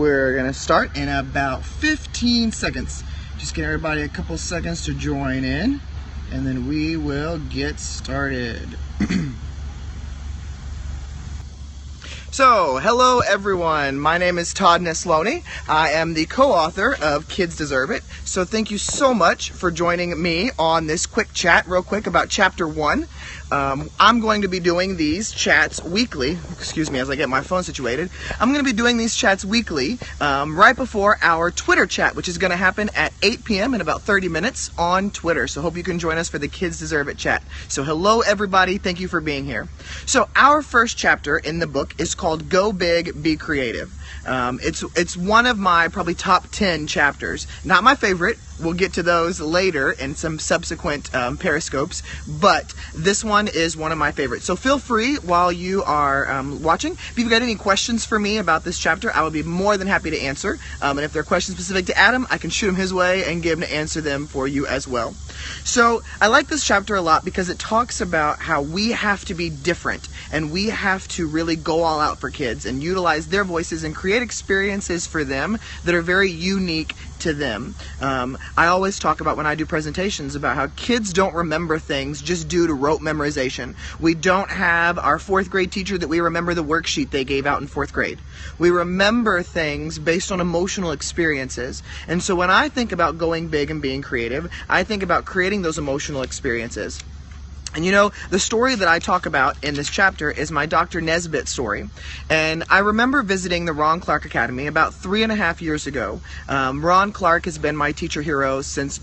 We're gonna start in about 15 seconds. Just give everybody a couple seconds to join in, and then we will get started. So, hello everyone. My name is Todd Nesloney. I am the co-author of Kids Deserve It. So thank you so much for joining me on this quick chat, real quick, about Chapter 1. I'm going to be doing these chats weekly. Excuse me as I get my phone situated. I'm going to be doing these chats weekly right before our Twitter chat, which is going to happen at 8 p.m. in about 30 minutes on Twitter. So hope you can join us for the Kids Deserve It chat. So hello everybody. Thank you for being here. So our first chapter in the book is called Go Big, Be Creative. It's one of my probably top 10 chapters. Not my favorite. We'll get to those later in some subsequent periscopes, but this one is one of my favorites. So feel free while you are watching. If you've got any questions for me about this chapter, I would be more than happy to answer. And if there are questions specific to Adam, I can shoot him his way and get him to answer them for you as well. So I like this chapter a lot because it talks about how we have to be different and we have to really go all out for kids and utilize their voices and create experiences for them that are very unique to them. I always talk about when I do presentations about how kids don't remember things just due to rote memorization. We don't have our 4th grade teacher that we remember the worksheet they gave out in 4th grade. We remember things based on emotional experiences. And so when I think about going big and being creative, I think about creating those emotional experiences. And you know, the story that I talk about in this chapter is my Dr. Nesbitt story. And I remember visiting the Ron Clark Academy about 3.5 years ago. Ron Clark has been my teacher hero since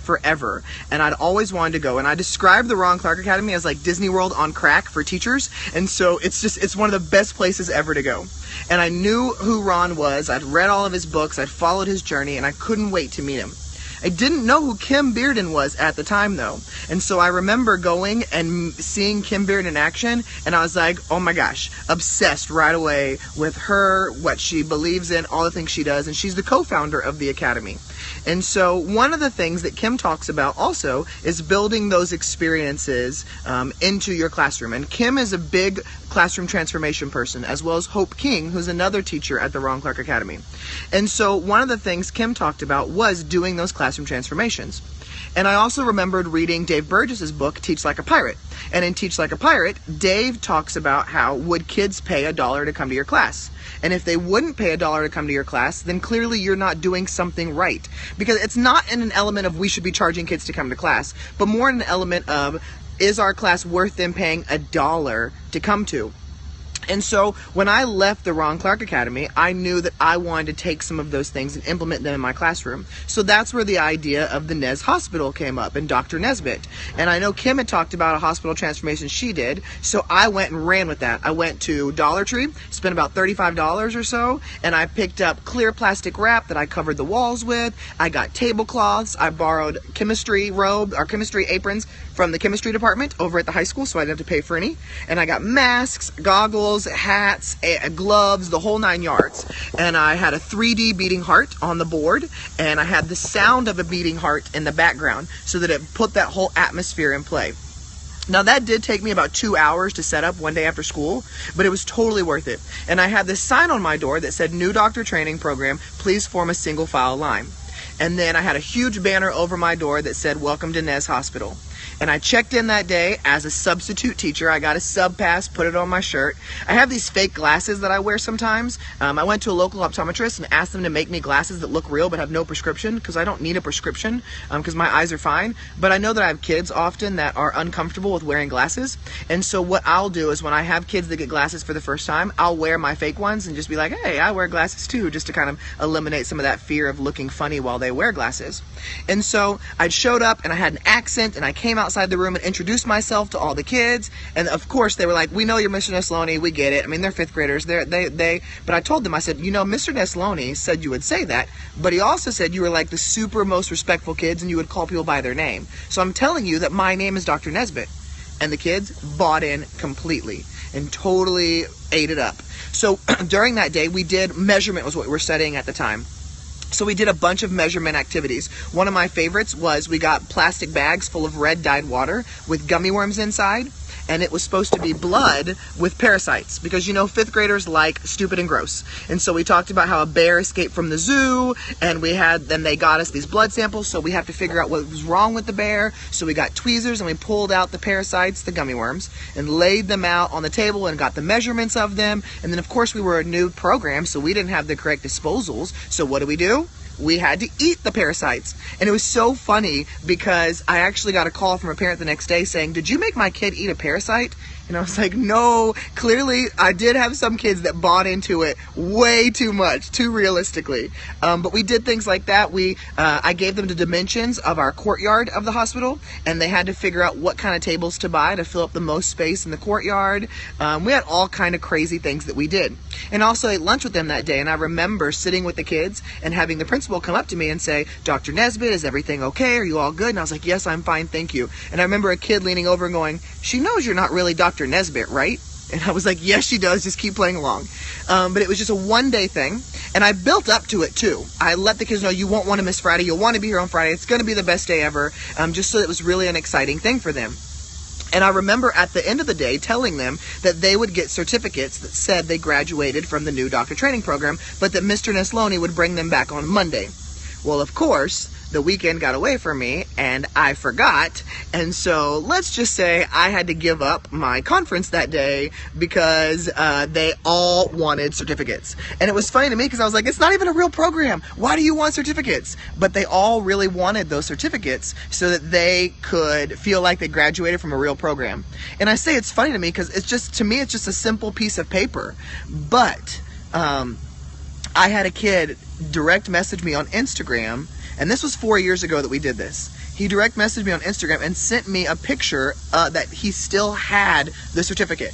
forever, and I'd always wanted to go. And I describe the Ron Clark Academy as like Disney World on crack for teachers. And so it's one of the best places ever to go. And I knew who Ron was. I'd read all of his books. I'd followed his journey, and I couldn't wait to meet him. I didn't know who Kim Bearden was at the time though. And so I remember going and seeing Kim Bearden in action, and I was like, oh my gosh, obsessed right away with her, what she believes in, all the things she does, and she's the co-founder of the Academy. And so one of the things that Kim talks about also is building those experiences into your classroom. And Kim is a big classroom transformation person, as well as Hope King, who's another teacher at the Ron Clark Academy. And so one of the things Kim talked about was doing those classroom transformations. And I also remembered reading Dave Burgess's book, Teach Like a Pirate. And in Teach Like a Pirate, Dave talks about how would kids pay $1 to come to your class? And if they wouldn't pay $1 to come to your class, then clearly you're not doing something right. Because it's not in an element of we should be charging kids to come to class, but more in an element of, is our class worth them paying $1 to come to? And so when I left the Ron Clark Academy, I knew that I wanted to take some of those things and implement them in my classroom. So that's where the idea of the Nez Hospital came up and Dr. Nesbitt. And I know Kim had talked about a hospital transformation she did, so I went and ran with that. I went to Dollar Tree, spent about $35 or so, and I picked up clear plastic wrap that I covered the walls with. I got tablecloths. I borrowed chemistry aprons from the chemistry department over at the high school, so I didn't have to pay for any. And I got masks, goggles, hats, gloves, the whole 9 yards. And I had a 3D beating heart on the board, and I had the sound of a beating heart in the background so that it put that whole atmosphere in play. Now that did take me about 2 hours to set up one day after school, but it was totally worth it. And I had this sign on my door that said, "New Doctor Training Program, please form a single file line." And then I had a huge banner over my door that said, "Welcome to Nez Hospital." And I checked in that day as a substitute teacher. I got a sub pass, put it on my shirt. I have these fake glasses that I wear sometimes. I went to a local optometrist and asked them to make me glasses that look real but have no prescription, because I don't need a prescription because my eyes are fine. But I know that I have kids often that are uncomfortable with wearing glasses. And so what I'll do is when I have kids that get glasses for the first time, I'll wear my fake ones and just be like, hey, I wear glasses too, just to kind of eliminate some of that fear of looking funny while they wear glasses. And so I showed up and I had an accent and I came outside the room and introduced myself to all the kids, and of course they were like, "We know you're Mr. Nesloney, we get it." I mean, they're 5th graders. But I told them, I said, you know, Mr. Nesloney said you would say that, but he also said you were like the super most respectful kids and you would call people by their name. So I'm telling you that my name is Dr. Nesbitt. And the kids bought in completely and totally ate it up. So during that day, we did measurement was what we were studying at the time. So we did a bunch of measurement activities. One of my favorites was we got plastic bags full of red dyed water with gummy worms inside, and it was supposed to be blood with parasites, because fifth graders like stupid and gross. And so we talked about how a bear escaped from the zoo, and then they got us these blood samples, so we have to figure out what was wrong with the bear. So we got tweezers and we pulled out the parasites, the gummy worms, and laid them out on the table and got the measurements of them. And then of course we were a new program, so we didn't have the correct disposals. So what do? We had to eat the parasites. And it was so funny because I actually got a call from a parent the next day saying, "Did you make my kid eat a parasite?" And I was like, no, clearly I did have some kids that bought into it way too much, too realistically. But we did things like that. I gave them the dimensions of our courtyard of the hospital, and they had to figure out what kind of tables to buy to fill up the most space in the courtyard. We had all kind of crazy things that we did. And also ate lunch with them that day, and I remember sitting with the kids and having the principal come up to me and say, "Dr. Nesbitt, is everything okay? Are you all good?" And I was like, "Yes, I'm fine, thank you." And I remember a kid leaning over and going, "She knows you're not really Dr. Nesbitt, right?" And I was like, "Yes, she does. Just keep playing along." But it was just a one-day thing, and I built up to it too. I let the kids know, you won't want to miss Friday. You'll want to be here on Friday. It's going to be the best day ever, just so it was really an exciting thing for them. And I remember at the end of the day telling them that they would get certificates that said they graduated from the new doctor training program, but that Mr. Nesloney would bring them back on Monday. Well, of course, the weekend got away from me and I forgot. And so let's just say I had to give up my conference that day because they all wanted certificates. And it was funny to me because I was like, it's not even a real program. Why do you want certificates? But they all really wanted those certificates so that they could feel like they graduated from a real program. And I say it's funny to me because to me, it's just a simple piece of paper. But I had a kid direct message me on Instagram, and this was 4 years ago that we did this. He direct messaged me on Instagram and sent me a picture that he still had the certificate.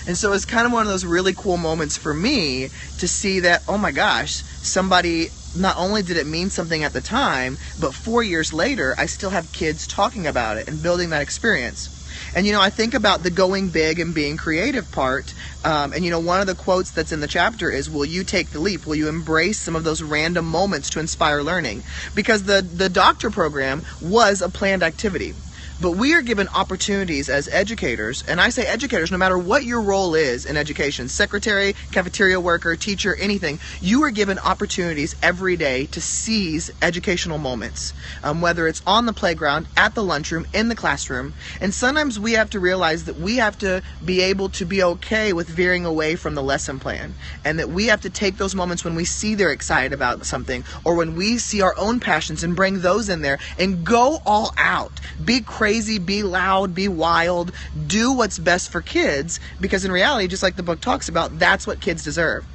And so it's kind of one of those really cool moments for me to see that, oh my gosh, somebody, not only did it mean something at the time, but 4 years later, I still have kids talking about it and building that experience. And I think about the going big and being creative part. And one of the quotes that's in the chapter is, will you take the leap? Will you embrace some of those random moments to inspire learning? Because the doctor program was a planned activity. But we are given opportunities as educators, and I say educators, no matter what your role is in education, secretary, cafeteria worker, teacher, anything, you are given opportunities every day to seize educational moments, whether it's on the playground, at the lunchroom, in the classroom. And sometimes we have to realize that we have to be able to be okay with veering away from the lesson plan, and that we have to take those moments when we see they're excited about something, or when we see our own passions and bring those in there and go all out. Be crazy, be loud, be wild, do what's best for kids, because in reality, just like the book talks about, that's what kids deserve.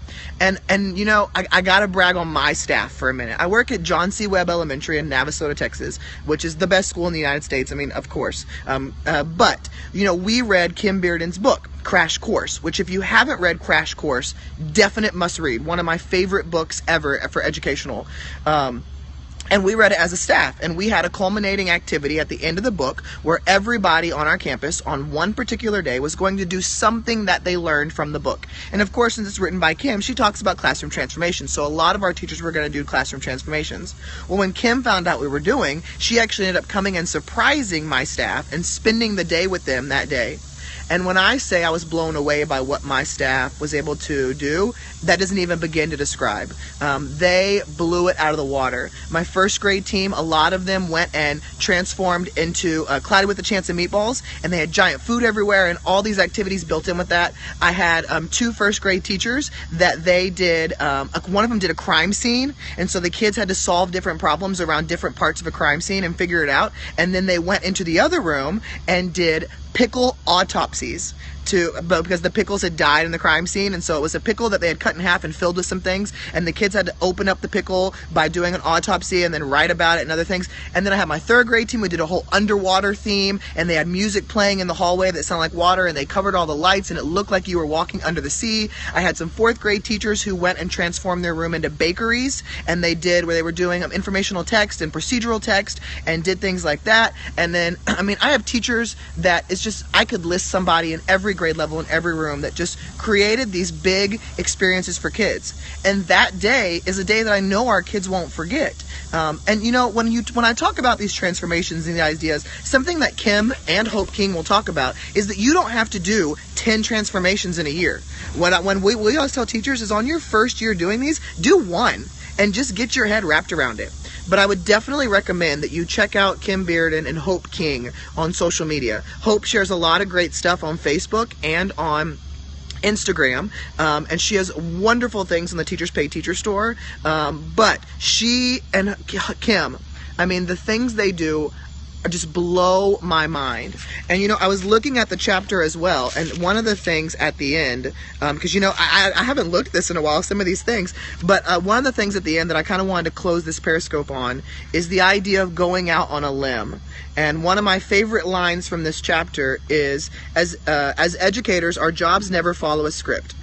And I gotta brag on my staff for a minute. I work at John C. Webb Elementary in Navasota, Texas, which is the best school in the United States. I mean, of course. But we read Kim Bearden's book, Crash Course, which if you haven't read Crash Course, definite must read. One of my favorite books ever for educational. And we read it as a staff, and we had a culminating activity at the end of the book where everybody on our campus on one particular day was going to do something that they learned from the book. And of course, since it's written by Kim, she talks about classroom transformation. So a lot of our teachers were going to do classroom transformations. Well, when Kim found out we were doing, she actually ended up coming and surprising my staff and spending the day with them that day. And when I say I was blown away by what my staff was able to do, that doesn't even begin to describe. They blew it out of the water. My first grade team, a lot of them went and transformed into Cloudy with a Chance of Meatballs, and they had giant food everywhere and all these activities built in with that. I had 2 first grade teachers that they did, one of them did a crime scene, and so the kids had to solve different problems around different parts of a crime scene and figure it out. And then they went into the other room and did pickle autopsies because the pickles had died in the crime scene, and so it was a pickle that they had cut in half and filled with some things, and the kids had to open up the pickle by doing an autopsy and then write about it and other things. And then I had my 3rd grade team. We did a whole underwater theme, and they had music playing in the hallway that sounded like water, and they covered all the lights, and it looked like you were walking under the sea. I had some 4th grade teachers who went and transformed their room into bakeries, and they did where they were doing informational text and procedural text and did things like that. And then I have teachers that it's just, I could list somebody in every every grade level in every room that just created these big experiences for kids. And that day is a day that I know our kids won't forget. And you know, when I talk about these transformations and the ideas, something that Kim and Hope King will talk about is that you don't have to do 10 transformations in a year. When we always tell teachers is on your first year doing these, do one and just get your head wrapped around it. But I would definitely recommend that you check out Kim Bearden and Hope King on social media. Hope shares a lot of great stuff on Facebook and on Instagram, and she has wonderful things in the Teachers Pay Teacher store, but she and Kim, I mean, the things they do just blow my mind. And you know, I was looking at the chapter as well, and one of the things at the end, because you know, I haven't looked at this in a while, some of these things, but one of the things at the end that I kind of wanted to close this Periscope on is the idea of going out on a limb. And one of my favorite lines from this chapter is, as educators, our jobs never follow a script.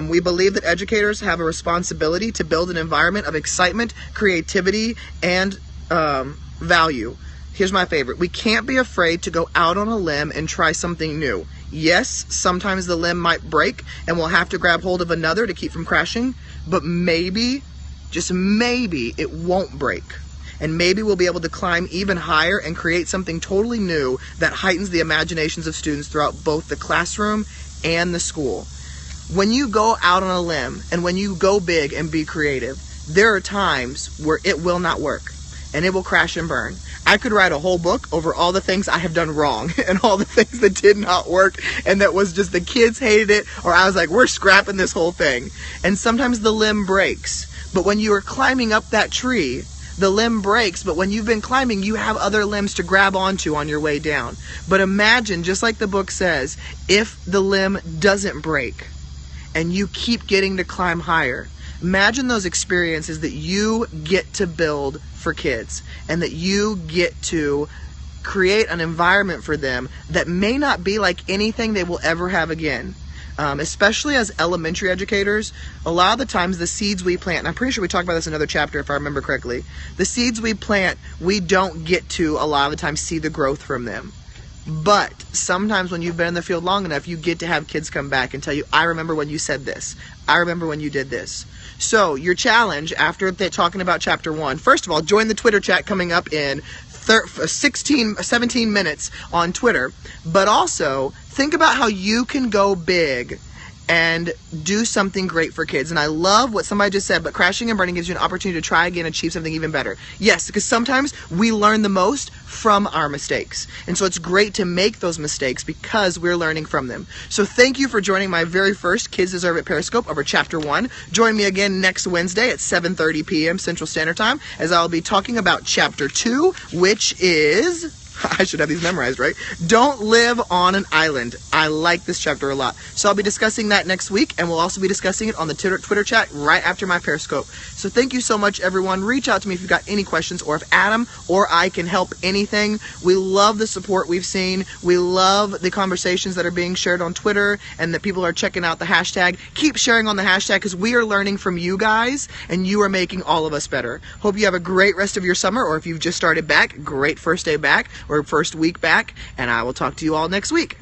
We believe that educators have a responsibility to build an environment of excitement, creativity, and value. Here's my favorite. We can't be afraid to go out on a limb and try something new. Yes, sometimes the limb might break and we'll have to grab hold of another to keep from crashing, but maybe, just maybe, it won't break. And maybe we'll be able to climb even higher and create something totally new that heightens the imaginations of students throughout both the classroom and the school. When you go out on a limb and when you go big and be creative, there are times where it will not work and it will crash and burn. I could write a whole book over all the things I have done wrong and all the things that did not work and that was just the kids hated it, or I was like, we're scrapping this whole thing. And sometimes the limb breaks, but when you are climbing up that tree, the limb breaks, but when you've been climbing, you have other limbs to grab onto on your way down. But imagine, just like the book says, if the limb doesn't break and you keep getting to climb higher. Imagine those experiences that you get to build for kids and that you get to create an environment for them that may not be like anything they will ever have again. Especially as elementary educators, a lot of the times the seeds we plant, and I'm pretty sure we talked about this in another chapter if I remember correctly, the seeds we plant, we don't get to a lot of the time see the growth from them. But sometimes when you've been in the field long enough, you get to have kids come back and tell you, I remember when you said this. I remember when you did this. So your challenge after talking about chapter 1, first of all, join the Twitter chat coming up in 17 minutes on Twitter, but also think about how you can go big and do something great for kids. And I love what somebody just said, but crashing and burning gives you an opportunity to try again and achieve something even better. Yes, because sometimes we learn the most from our mistakes. And so it's great to make those mistakes because we're learning from them. So thank you for joining my very first Kids Deserve It Periscope over Chapter 1. Join me again next Wednesday at 7:30 p.m. Central Standard Time as I'll be talking about Chapter 2, which is... I should have these memorized, right? Don't live on an island. I like this chapter a lot. So I'll be discussing that next week, and we'll also be discussing it on the Twitter chat right after my Periscope. So thank you so much, everyone. Reach out to me if you've got any questions, or if Adam or I can help anything. We love the support we've seen. We love the conversations that are being shared on Twitter, and that people are checking out the hashtag. Keep sharing on the hashtag, because we are learning from you guys, and you are making all of us better. Hope you have a great rest of your summer, or if you've just started back, great first day back, or first week back, and I will talk to you all next week.